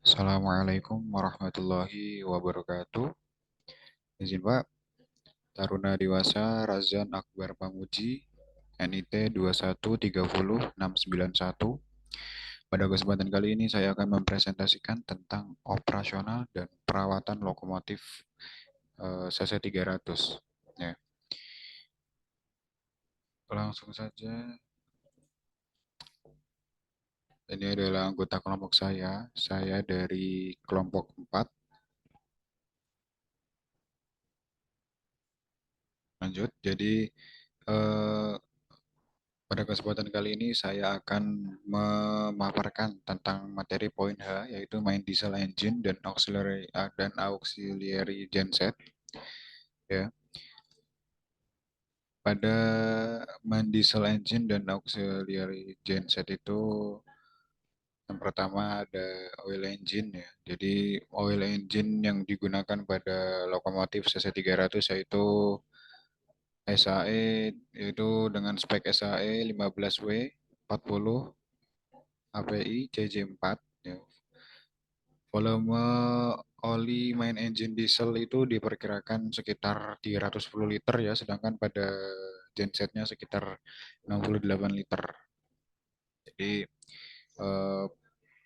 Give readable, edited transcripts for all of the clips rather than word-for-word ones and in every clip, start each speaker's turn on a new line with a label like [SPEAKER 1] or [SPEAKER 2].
[SPEAKER 1] Assalamualaikum warahmatullahi wabarakatuh. Izin Pak, Taruna Dewasa Razan Akbar Pamuji, NIT 2130691. Pada kesempatan kali ini saya akan mempresentasikan tentang operasional dan perawatan lokomotif CC 300. Ya, langsung saja. Ini adalah anggota kelompok saya. Saya dari kelompok 4. Lanjut. Jadi eh, pada kesempatan kali ini saya akan memaparkan tentang materi poin H, yaitu main diesel engine dan auxiliary genset. Ya, pada main diesel engine dan auxiliary genset itu yang pertama ada oil engine ya. Jadi oil engine yang digunakan pada lokomotif CC 300 yaitu SAE, yaitu dengan spek SAE 15W 40 API CJ4 ya. Volume oli main engine diesel itu diperkirakan sekitar 310 liter ya, sedangkan pada gensetnya sekitar 68 liter. Jadi eh,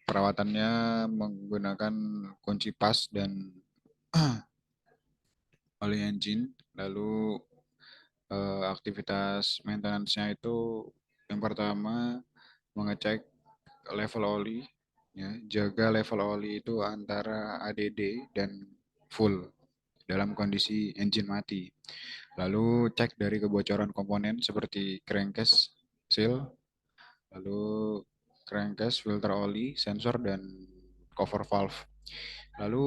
[SPEAKER 1] perawatannya menggunakan kunci pas dan oli engine. Lalu aktivitas maintenance-nya itu yang pertama mengecek level oli, ya, jaga level oli itu antara ADD dan full dalam kondisi engine mati. Lalu cek dari kebocoran komponen seperti crankcase, seal, lalu crankcase, filter oli, sensor, dan cover valve. Lalu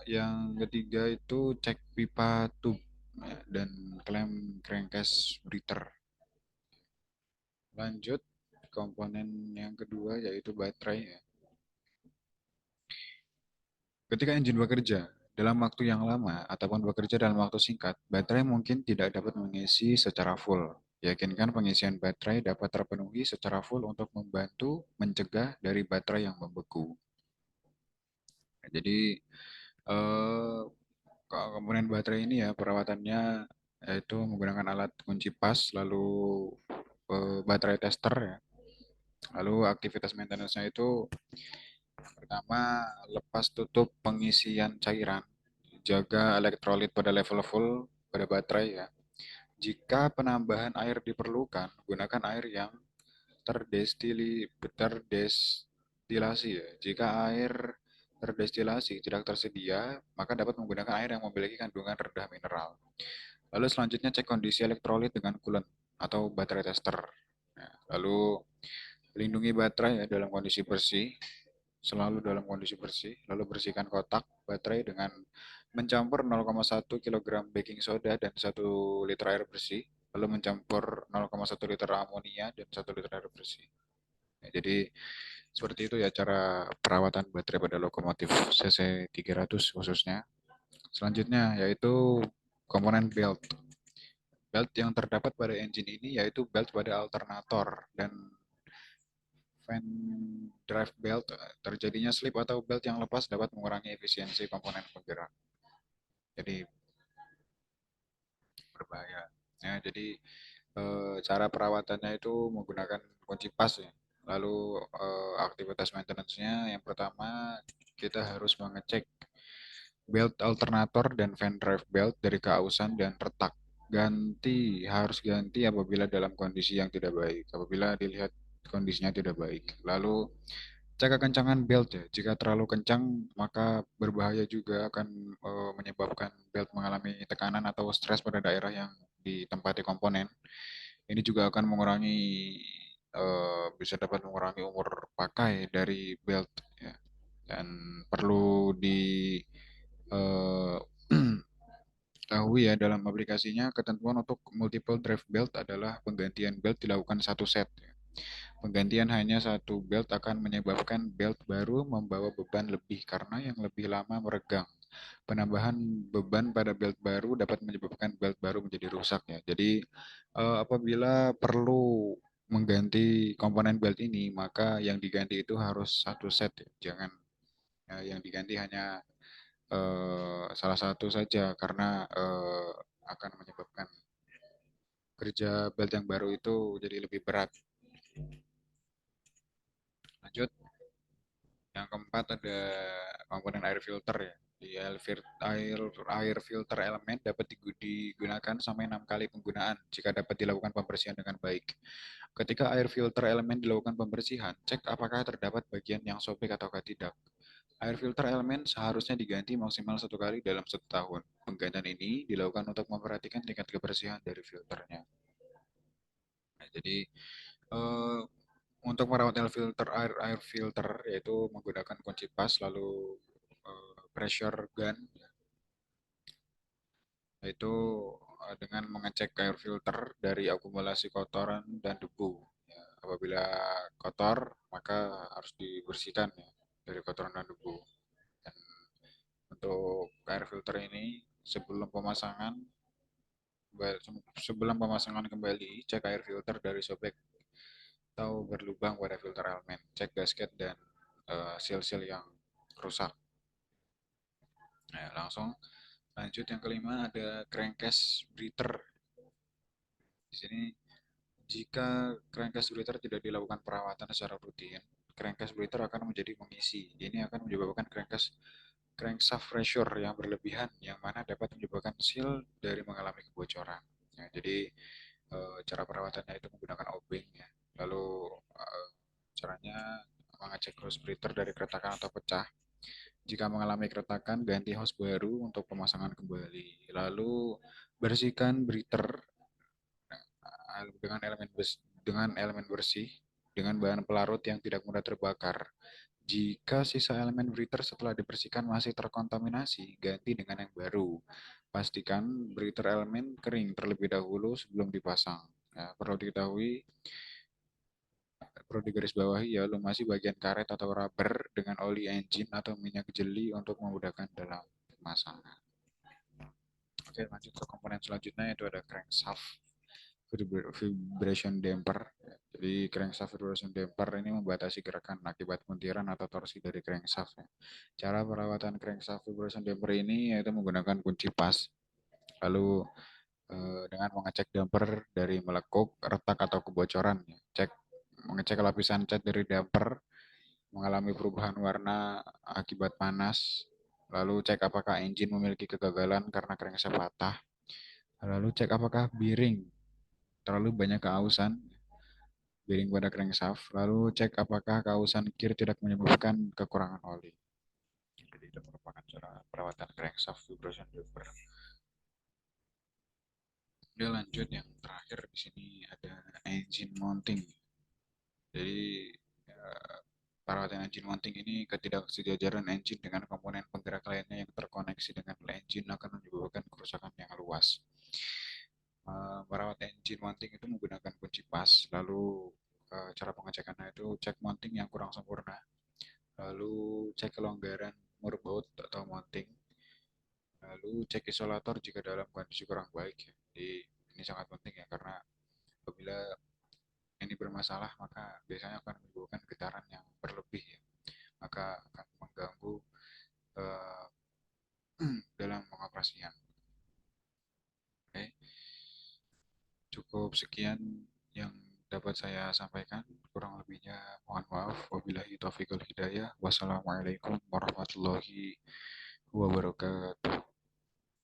[SPEAKER 1] yang ketiga itu cek pipa tube ya, dan klem crankcase breather. Lanjut, komponen yang kedua yaitu baterai ya. Ketika engine bekerja dalam waktu yang lama ataupun bekerja dalam waktu singkat, baterai mungkin tidak dapat mengisi secara full. Yakinkan pengisian baterai dapat terpenuhi secara full untuk membantu mencegah dari baterai yang membeku. Jadi, eh, komponen baterai ini ya perawatannya yaitu menggunakan alat kunci pas, lalu baterai tester ya. Lalu aktivitas maintenance-nya itu pertama, lepas tutup pengisian cairan. Jaga elektrolit pada level full pada baterai ya. Jika penambahan air diperlukan, gunakan air yang terdestilasi ya. Jika air terdestilasi tidak tersedia, maka dapat menggunakan air yang memiliki kandungan rendah mineral. Lalu selanjutnya cek kondisi elektrolit dengan coolant atau baterai tester. Ya, lalu lindungi baterai ya dalam kondisi bersih, selalu dalam kondisi bersih. Lalu bersihkan kotak baterai dengan mencampur 0,1 kg baking soda dan 1 liter air bersih. Lalu mencampur 0,1 liter amonia dan 1 liter air bersih. Ya, jadi seperti itu ya cara perawatan baterai pada lokomotif CC 300 khususnya. Selanjutnya yaitu komponen belt. Belt yang terdapat pada engine ini yaitu belt pada alternator dan fan drive belt. Terjadinya slip atau belt yang lepas dapat mengurangi efisiensi komponen penggerak. Jadi berbahaya. Ya, jadi cara perawatannya itu menggunakan kunci pas ya. Lalu aktivitas maintenance-nya yang pertama kita harus mengecek belt alternator dan fan drive belt dari keausan dan retak. Harus ganti apabila dalam kondisi yang tidak baik. Apabila dilihat kondisinya tidak baik. Lalu cek kekencangan belt ya. Jika terlalu kencang maka berbahaya juga akan menyebabkan belt mengalami tekanan atau stres pada daerah yang ditempati komponen. Ini juga akan bisa dapat mengurangi umur pakai dari belt ya. Dan perlu eh, tahu ya dalam aplikasinya ketentuan untuk multiple drive belt adalah penggantian belt dilakukan satu set ya. Penggantian hanya satu belt akan menyebabkan belt baru membawa beban lebih karena yang lebih lama meregang. Penambahan beban pada belt baru dapat menyebabkan belt baru menjadi rusak ya. Jadi apabila perlu mengganti komponen belt ini, maka yang diganti itu harus satu set ya. Jangan Ya, yang diganti hanya salah satu saja karena akan menyebabkan kerja belt yang baru itu jadi lebih berat. Lanjut, yang keempat ada komponen air filter ya. Di air filter elemen dapat digunakan sampai 6 kali penggunaan jika dapat dilakukan pembersihan dengan baik. Ketika air filter elemen dilakukan pembersihan, cek apakah terdapat bagian yang sobek atau tidak. Air filter elemen seharusnya diganti maksimal 1 kali dalam 1 tahun. Penggantian ini dilakukan untuk memperhatikan tingkat kebersihan dari filternya. Nah, jadi eh, untuk merawat air filter yaitu menggunakan kunci pas lalu pressure gun yaitu dengan mengecek air filter dari akumulasi kotoran dan debu. Ya, apabila kotor maka harus dibersihkan ya, dari kotoran dan debu. Dan untuk air filter ini sebelum pemasangan kembali cek air filter dari sobek atau berlubang pada filter elemen. Cek gasket dan seal-seal yang rusak. Nah, langsung lanjut yang kelima ada crankcase breather. Di sini jika crankcase breather tidak dilakukan perawatan secara rutin, crankcase breather akan menjadi mengisi. Ini akan menyebabkan crankshaft pressure yang berlebihan, yang mana dapat menyebabkan seal dari mengalami kebocoran. Ya, jadi cara perawatannya itu menggunakan obeng ya. Lalu caranya mengecek hose breather dari keretakan atau pecah. Jika mengalami keretakan, ganti hose baru untuk pemasangan kembali. Lalu bersihkan breather dengan elemen bersih dengan bahan pelarut yang tidak mudah terbakar. Jika sisa elemen breather setelah dibersihkan masih terkontaminasi, ganti dengan yang baru. Pastikan breather elemen kering terlebih dahulu sebelum dipasang. Ya, perlu digarisbawahi ya, lumasi bagian karet atau rubber dengan oli engine atau minyak jeli untuk memudahkan dalam pemasangan. Oke, lanjut ke komponen selanjutnya yaitu ada crankshaft vibration damper. Jadi crankshaft vibration damper ini membatasi gerakan akibat puntiran atau torsi dari crankshaft. Cara perawatan crankshaft vibration damper ini yaitu menggunakan kunci pas. Lalu dengan mengecek damper dari melekuk, retak atau kebocoran. Mengecek lapisan cat dari damper mengalami perubahan warna akibat panas. Lalu cek apakah engine memiliki kegagalan karena crankshaft patah. Lalu cek apakah bearing terlalu banyak keausan, bearing pada crankshaft. Lalu cek apakah keausan gear tidak menyebabkan kekurangan oli. Jadi itu merupakan cara perawatan crankshaft vibration damper. Udah lanjut yang terakhir di sini ada engine mounting. Jadi perawatan engine mounting ini ketidaksejajaran engine dengan komponen penggerak lainnya yang terkoneksi dengan engine akan menyebabkan kerusakan yang luas. Merawat engine mounting itu menggunakan kunci pas, lalu cara pengecekannya itu cek mounting yang kurang sempurna, lalu cek kelonggaran mur baut atau mounting, lalu cek isolator jika dalam kondisi kurang baik. Jadi ini sangat penting ya karena apabila ini bermasalah maka biasanya akan menimbulkan getaran yang berlebih ya. Maka akan mengganggu uh, dalam pengoperasian. Oke, cukup sekian yang dapat saya sampaikan. Kurang lebihnya mohon maaf. Wabillahi taufiq wal hidayah. Wassalamualaikum warahmatullahi wabarakatuh.